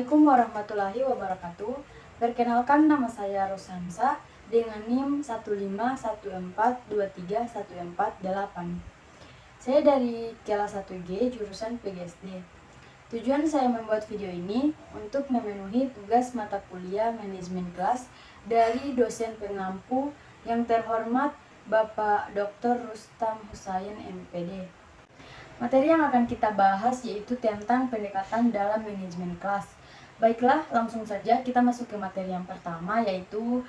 Assalamualaikum warahmatullahi wabarakatuh. Perkenalkan, nama saya Rosansa dengan NIM 151423148. Saya dari kelas 1G jurusan PGSD. Tujuan saya membuat video ini untuk memenuhi tugas mata kuliah manajemen kelas dari dosen pengampu yang terhormat Bapak Dr. Rustam Husain MPD. Materi yang akan kita bahas yaitu tentang pendekatan dalam manajemen kelas. Baiklah, langsung saja kita masuk ke materi yang pertama, yaitu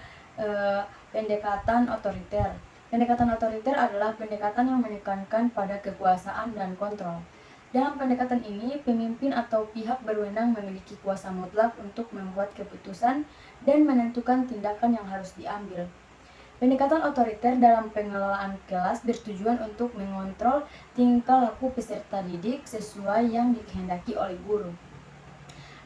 pendekatan otoriter. Pendekatan otoriter adalah pendekatan yang menekankan pada kekuasaan dan kontrol. Dalam pendekatan ini, pemimpin atau pihak berwenang memiliki kuasa mutlak untuk membuat keputusan dan menentukan tindakan yang harus diambil. Pendekatan otoriter dalam pengelolaan kelas bertujuan untuk mengontrol tingkah laku peserta didik sesuai yang dikehendaki oleh guru.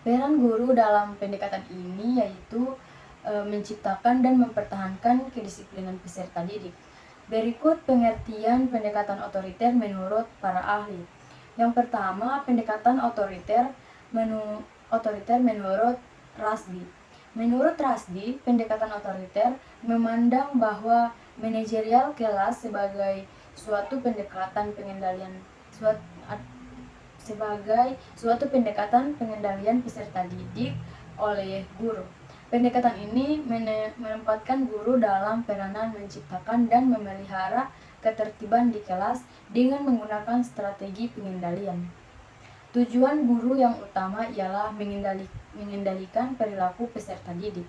Peran guru dalam pendekatan ini yaitu menciptakan dan mempertahankan kedisiplinan peserta didik. Berikut pengertian pendekatan otoriter menurut para ahli. Yang pertama, pendekatan otoriter menurut Rushdie. Menurut Rushdie, pendekatan otoriter memandang bahwa manajerial kelas sebagai suatu pendekatan pengendalian peserta didik oleh guru. Pendekatan ini menempatkan guru dalam peranan menciptakan dan memelihara ketertiban di kelas dengan menggunakan strategi pengendalian. Tujuan guru yang utama ialah mengendalikan perilaku peserta didik.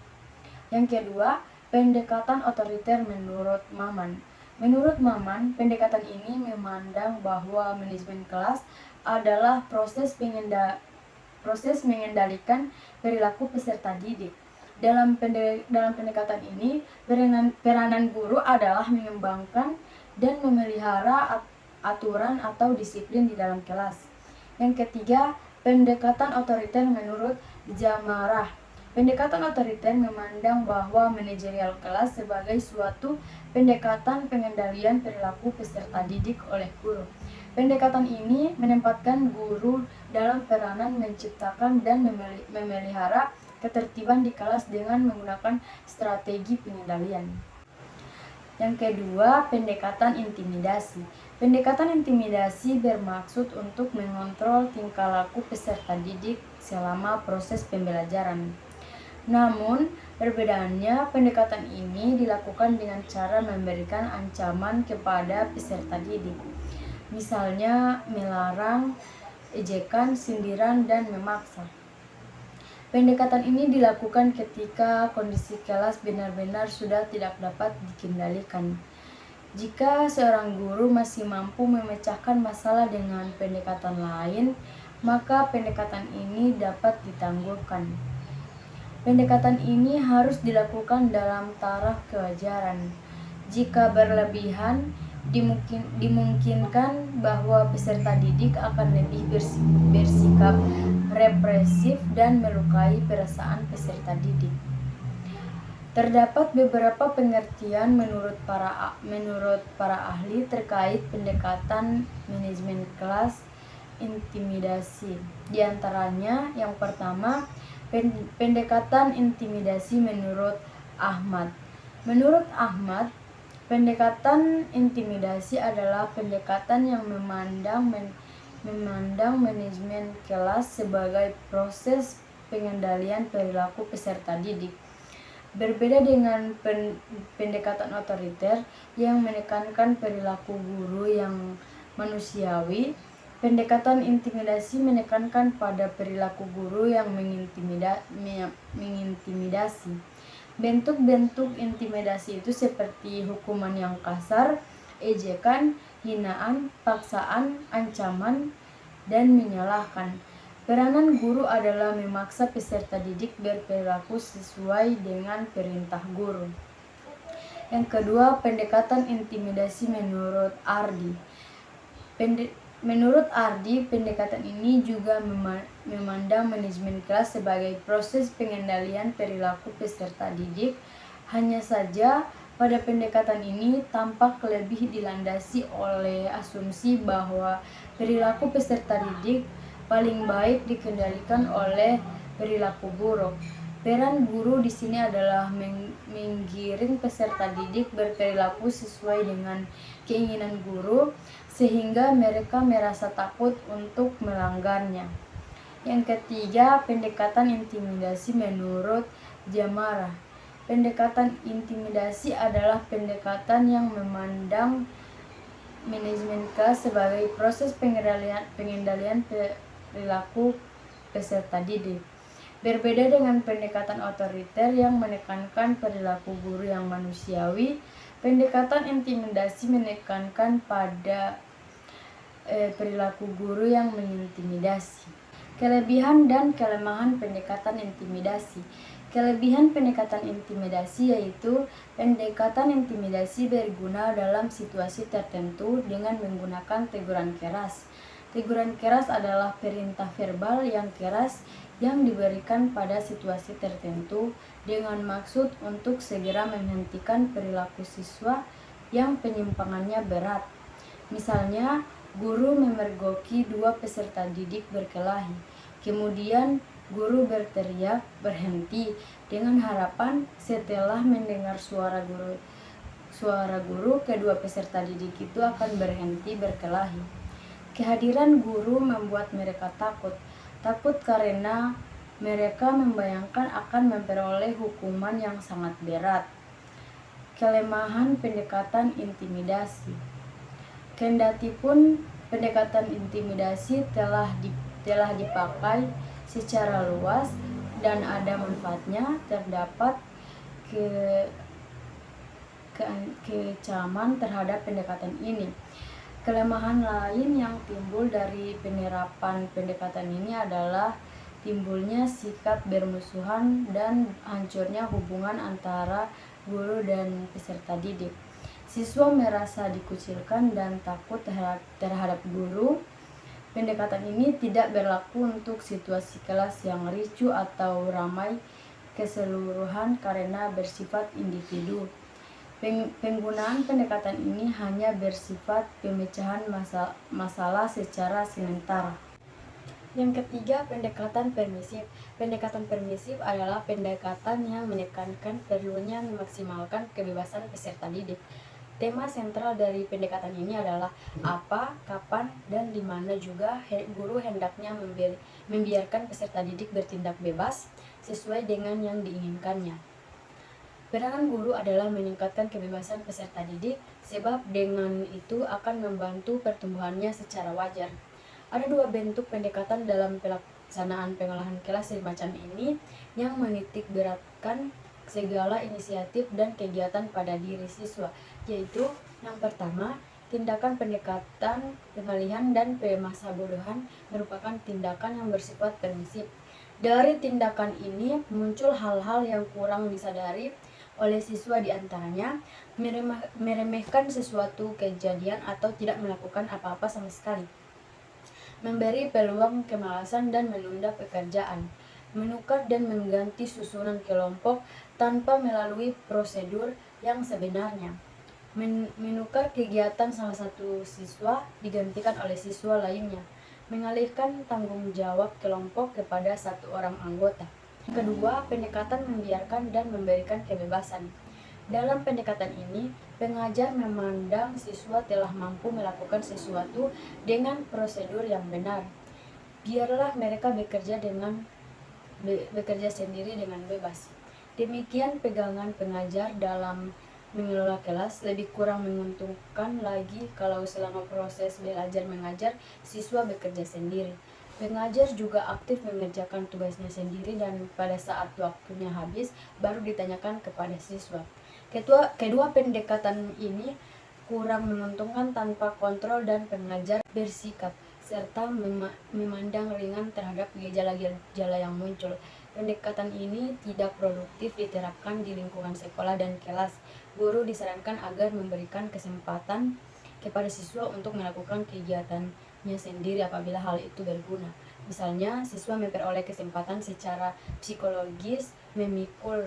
Yang kedua, pendekatan otoriter menurut Maman. Menurut Maman, pendekatan ini memandang bahwa manajemen kelas adalah proses mengendalikan perilaku peserta didik. Dalam pendekatan ini, peranan guru adalah mengembangkan dan memelihara aturan atau disiplin di dalam kelas. Yang ketiga, pendekatan otoriter menurut Jamarah. Pendekatan otoriter memandang bahwa manajerial kelas sebagai suatu pendekatan pengendalian perilaku peserta didik oleh guru. Pendekatan ini menempatkan guru dalam peranan menciptakan dan memelihara ketertiban di kelas dengan menggunakan strategi pengendalian. Yang kedua, pendekatan intimidasi. Pendekatan intimidasi bermaksud untuk mengontrol tingkah laku peserta didik selama proses pembelajaran. Namun, perbedaannya pendekatan ini dilakukan dengan cara memberikan ancaman kepada peserta didik. Misalnya melarang, ejekan, sindiran, dan memaksa. Pendekatan ini dilakukan ketika kondisi kelas benar-benar sudah tidak dapat dikendalikan. Jika seorang guru masih mampu memecahkan masalah dengan pendekatan lain, maka pendekatan ini dapat ditangguhkan. Pendekatan ini harus dilakukan dalam taraf kewajaran. Jika berlebihan, dimungkinkan bahwa peserta didik akan lebih bersikap represif dan melukai perasaan peserta didik. Terdapat beberapa pengertian menurut para ahli terkait pendekatan manajemen kelas intimidasi. Di antaranya, yang pertama, pendekatan intimidasi menurut Ahmad. Menurut Ahmad, pendekatan intimidasi adalah pendekatan yang memandang manajemen kelas sebagai proses pengendalian perilaku peserta didik. Berbeda dengan pendekatan otoriter yang menekankan perilaku guru yang manusiawi, pendekatan intimidasi menekankan pada perilaku guru yang mengintimidasi. Bentuk-bentuk intimidasi itu seperti hukuman yang kasar, ejekan, hinaan, paksaan, ancaman, dan menyalahkan. Peranan guru adalah memaksa peserta didik berperilaku sesuai dengan perintah guru. Yang kedua, pendekatan intimidasi menurut Ardi. Menurut Ardi, pendekatan ini juga memandang manajemen kelas sebagai proses pengendalian perilaku peserta didik. Hanya saja, pada pendekatan ini tampak lebih dilandasi oleh asumsi bahwa perilaku peserta didik paling baik dikendalikan oleh perilaku buruk. Peran guru di sini adalah menggiring peserta didik berperilaku sesuai dengan keinginan guru sehingga mereka merasa takut untuk melanggarnya. Yang ketiga, pendekatan intimidasi menurut Jamara. Pendekatan intimidasi adalah pendekatan yang memandang manajemen kelas sebagai proses pengendalian perilaku peserta didik. Berbeda dengan pendekatan otoriter yang menekankan perilaku guru yang manusiawi, pendekatan intimidasi menekankan pada perilaku guru yang mengintimidasi. Kelebihan dan kelemahan pendekatan intimidasi. Kelebihan pendekatan intimidasi yaitu pendekatan intimidasi berguna dalam situasi tertentu dengan menggunakan teguran keras. Teguran keras adalah perintah verbal yang keras yang diberikan pada situasi tertentu dengan maksud untuk segera menghentikan perilaku siswa yang penyimpangannya berat. Misalnya, guru memergoki dua peserta didik berkelahi. Kemudian guru berteriak berhenti dengan harapan setelah mendengar suara guru kedua peserta didik itu akan berhenti berkelahi. Kehadiran guru membuat mereka takut karena mereka membayangkan akan memperoleh hukuman yang sangat berat. Kelemahan pendekatan intimidasi. Kendatipun pendekatan intimidasi telah dipakai secara luas dan ada manfaatnya, terdapat kecaman terhadap pendekatan ini. Kelemahan lain yang timbul dari penerapan pendekatan ini adalah timbulnya sikap bermusuhan dan hancurnya hubungan antara guru dan peserta didik. Siswa merasa dikucilkan dan takut terhadap guru. Pendekatan ini tidak berlaku untuk situasi kelas yang ricuh atau ramai keseluruhan karena bersifat individu. Penggunaan pendekatan ini hanya bersifat pemecahan masalah secara sementara. Yang ketiga, pendekatan permisif. Pendekatan permisif adalah pendekatan yang menekankan perlunya memaksimalkan kebebasan peserta didik. Tema sentral dari pendekatan ini adalah apa, kapan, dan di mana juga guru hendaknya membiarkan peserta didik bertindak bebas sesuai dengan yang diinginkannya. Peranan guru adalah meningkatkan kebebasan peserta didik, sebab dengan itu akan membantu pertumbuhannya secara wajar. Ada dua bentuk pendekatan dalam pelaksanaan pengolahan kelas semacam ini yang menitik beratkan segala inisiatif dan kegiatan pada diri siswa, yaitu yang pertama, tindakan pendekatan pengalihan dan pemasabodohan merupakan tindakan yang bersifat permisif. Dari tindakan ini muncul hal-hal yang kurang disadari oleh siswa, diantaranya meremehkan sesuatu kejadian atau tidak melakukan apa-apa sama sekali, memberi peluang kemalasan dan menunda pekerjaan, menukar dan mengganti susunan kelompok tanpa melalui prosedur yang sebenarnya, menukar kegiatan salah satu siswa digantikan oleh siswa lainnya, mengalihkan tanggung jawab kelompok kepada satu orang anggota. Kedua, pendekatan membiarkan dan memberikan kebebasan. Dalam pendekatan ini, pengajar memandang siswa telah mampu melakukan sesuatu dengan prosedur yang benar. Biarlah mereka bekerja sendiri dengan bebas. Demikian pegangan pengajar dalam mengelola kelas. Lebih kurang menguntungkan lagi kalau selama proses belajar mengajar siswa bekerja sendiri. Pengajar juga aktif mengerjakan tugasnya sendiri dan pada saat waktunya habis baru ditanyakan kepada siswa. Kedua pendekatan ini kurang menguntungkan tanpa kontrol dan pengajar bersikap serta memandang ringan terhadap gejala-gejala yang muncul. Pendekatan ini tidak produktif diterapkan di lingkungan sekolah dan kelas. Guru disarankan agar memberikan kesempatan kepada siswa untuk melakukan kegiatannya sendiri apabila hal itu berguna. Misalnya, siswa memperoleh kesempatan secara psikologis memikul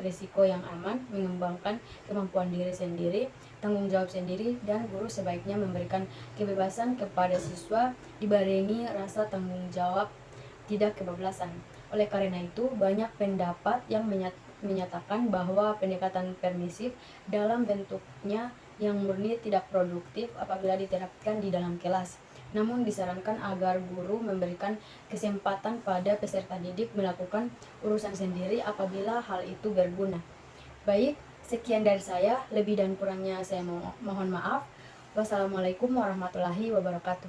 risiko yang aman, mengembangkan kemampuan diri sendiri, tanggung jawab sendiri, dan guru sebaiknya memberikan kebebasan kepada siswa dibarengi rasa tanggung jawab, tidak kebablasan. Oleh karena itu, banyak pendapat yang menyatakan bahwa pendekatan permisif dalam bentuknya yang murni tidak produktif apabila diterapkan di dalam kelas. Namun disarankan agar guru memberikan kesempatan pada peserta didik melakukan urusan sendiri apabila hal itu berguna. Baik, sekian dari saya. Lebih dan kurangnya saya mohon maaf. Wassalamualaikum warahmatullahi wabarakatuh.